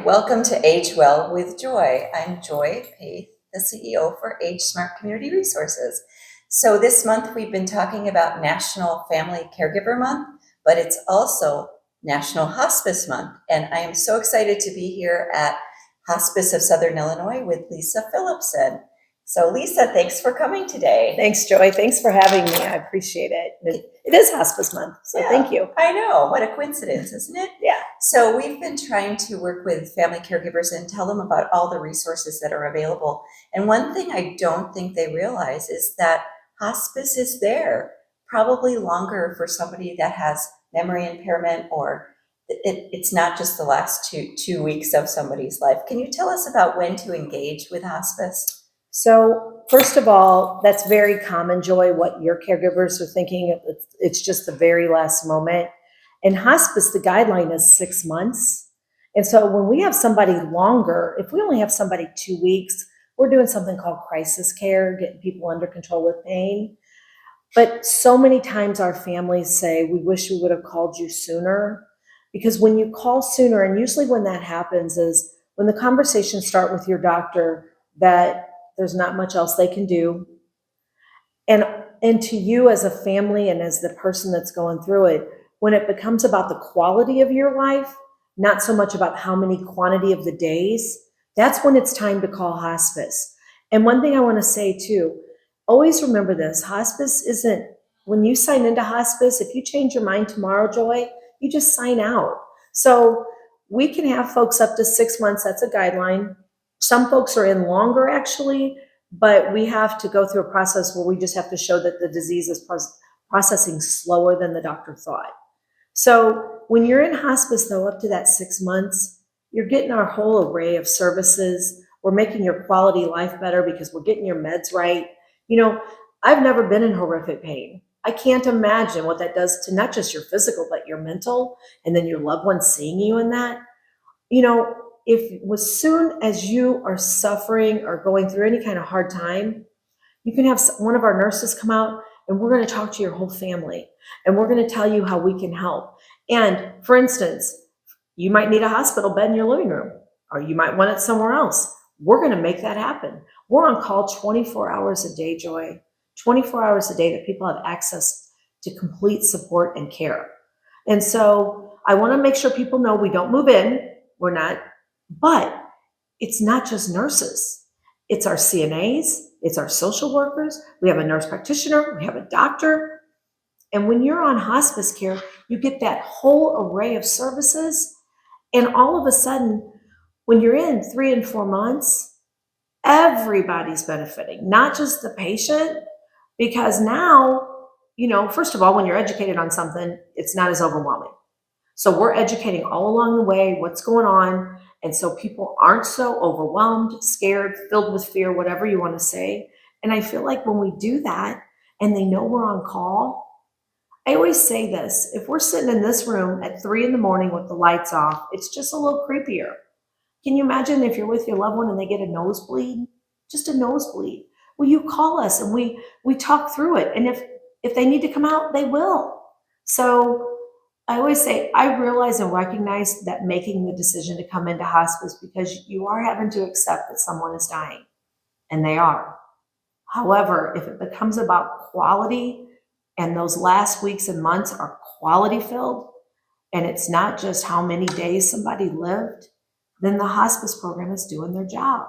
welcome to Age Well with Joy. I'm Joy Paith, the CEO for Age Smart Community Resources. So this month we've been talking about National Family Caregiver Month, but it's also National Hospice Month. And I am so excited to be here at Hospice of Southern Illinois with Lisa Philipson. So Lisa, thanks for coming today. Thanks, Joy. Thanks for having me. I appreciate it. It is Hospice Month, so thank you. I know. What a coincidence, isn't it? Yeah. So we've been trying to work with family caregivers and tell them about all the resources that are available. And one thing I don't think they realize is that hospice is there probably longer for somebody that has memory impairment, or it's not just the last two weeks of somebody's life. Can you tell us about when to engage with hospice? So first of all, that's very common, Joy, what your caregivers are thinking. It's just the very last moment. In hospice, the guideline is 6 months. And so when we have somebody longer, if we only have somebody 2 weeks, we're doing something called crisis care, getting people under control with pain. But so many times our families say, we wish we would have called you sooner. Because when you call sooner, and usually when that happens is when the conversations start with your doctor that there's not much else they can do. And to you as a family and as the person that's going through it, when it becomes about the quality of your life, not so much about how many quantity of the days, that's when it's time to call hospice. And one thing I want to say too, always remember this, hospice isn't, when you sign into hospice, if you change your mind tomorrow, Joy, you just sign out. So we can have folks up to 6 months, that's a guideline. Some folks are in longer actually, but we have to go through a process where we just have to show that the disease is processing slower than the doctor thought. So when you're in hospice though, up to that 6 months, you're getting our whole array of services. We're making your quality life better because we're getting your meds right. You know, I've never been in horrific pain. I can't imagine what that does to not just your physical, but your mental, and then your loved ones seeing you in that. You know, if as soon as you are suffering or going through any kind of hard time, you can have one of our nurses come out and we're going to talk to your whole family and we're going to tell you how we can help. And for instance, you might need a hospital bed in your living room, or you might want it somewhere else. We're going to make that happen. We're on call 24 hours a day, Joy, 24 hours a day that people have access to complete support and care. And so I want to make sure people know we don't move in. We're not, but it's not just nurses. It's our CNAs, it's our social workers. We have a nurse practitioner, we have a doctor. And when you're on hospice care, you get that whole array of services. And all of a sudden, when you're in 3 and 4 months, everybody's benefiting, not just the patient, because now, you know, first of all, when you're educated on something, it's not as overwhelming. So we're educating all along the way what's going on. And so people aren't so overwhelmed, scared, filled with fear, whatever you want to say. And I feel like when we do that and they know we're on call, I always say this, if we're sitting in this room at 3 in the morning with the lights off, it's just a little creepier. Can you imagine if you're with your loved one and they get a nosebleed? Just a nosebleed. Well, you call us and we talk through it. And if they need to come out, they will. So I always say, I realize and recognize that making the decision to come into hospice because you are having to accept that someone is dying, and they are. However, if it becomes about quality and those last weeks and months are quality filled, and it's not just how many days somebody lived, then the hospice program is doing their job.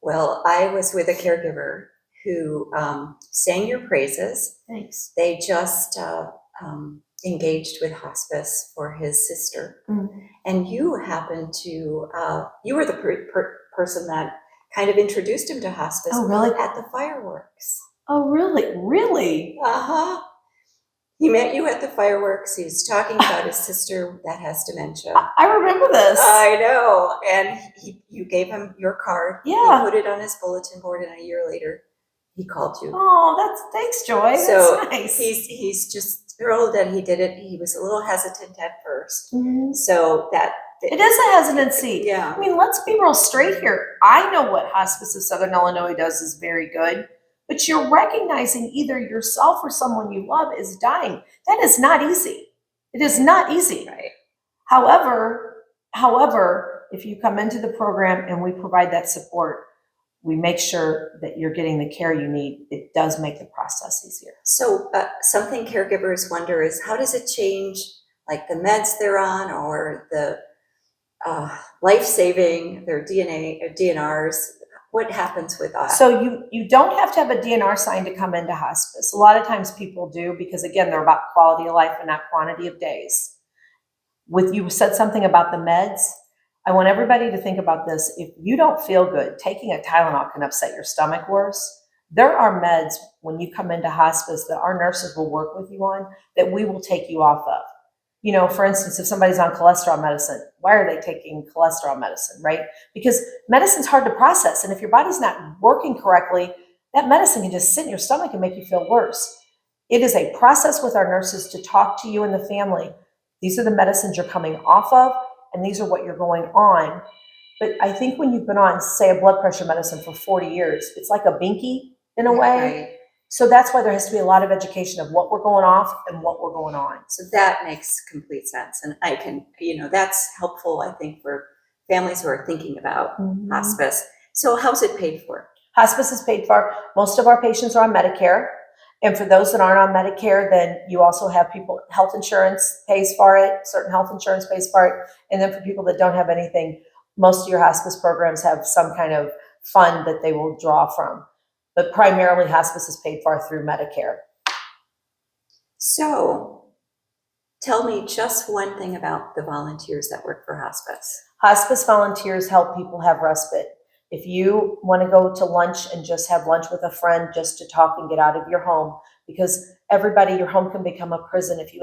Well, I was with a caregiver who sang your praises. Thanks. They just engaged with hospice for his sister. And you happened to, you were the person that kind of introduced him to hospice. Oh, really? At the fireworks. Oh, really? Really? Uh-huh. He met you at the fireworks. He was talking about his sister that has dementia. I remember this. I know. And you gave him your card. Yeah. He put it on his bulletin board, and a year later, he called you. Oh, thanks, Joy. So that's nice. He's just thrilled that he did it. He was a little hesitant at first. Mm-hmm. So it is a hesitancy. Yeah. I mean, let's be real straight here. I know what Hospice of Southern Illinois does is very good, but you're recognizing either yourself or someone you love is dying. That is not easy. It is not easy. Right. However, if you come into the program and we provide that support, we make sure that you're getting the care you need. It does make the process easier. So something caregivers wonder is, how does it change, like the meds they're on or the life-saving, their DNRs? What happens with that? So you don't have to have a DNR sign to come into hospice. A lot of times people do, because again, they're about quality of life and not quantity of days. You said something about the meds. I want everybody to think about this. If you don't feel good, taking a Tylenol can upset your stomach worse. There are meds when you come into hospice that our nurses will work with you on that we will take you off of. You know, for instance, if somebody's on cholesterol medicine, why are they taking cholesterol medicine, right? Because medicine's hard to process. And if your body's not working correctly, that medicine can just sit in your stomach and make you feel worse. It is a process with our nurses to talk to you and the family. These are the medicines you're coming off of, and these are what you're going on. But I think when you've been on, say, a blood pressure medicine for 40 years, it's like a binky in a way. Right. So that's why there has to be a lot of education of what we're going off and what we're going on. So that makes complete sense. And I can, that's helpful, I think, for families who are thinking about hospice. So how's it paid for? Hospice is paid for. Most of our patients are on Medicare. And for those that aren't on Medicare, then you also have health insurance pays for it, certain health insurance pays for it. And then for people that don't have anything, most of your hospice programs have some kind of fund that they will draw from. But primarily hospice is paid for through Medicare. So tell me just one thing about the volunteers that work for hospice. Hospice volunteers help people have respite. If you want to go to lunch and just have lunch with a friend just to talk and get out of your home, because your home can become a prison if you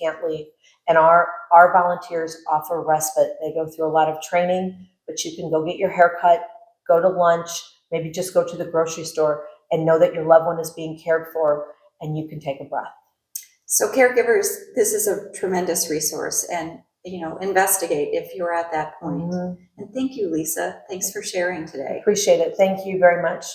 can't leave. And our volunteers offer respite. They go through a lot of training, but you can go get your hair cut, go to lunch, maybe just go to the grocery store and know that your loved one is being cared for and you can take a breath. So caregivers, this is a tremendous resource, and investigate if you're at that point. And thank you, Lisa. Thanks for sharing today. Appreciate it. Thank you very much.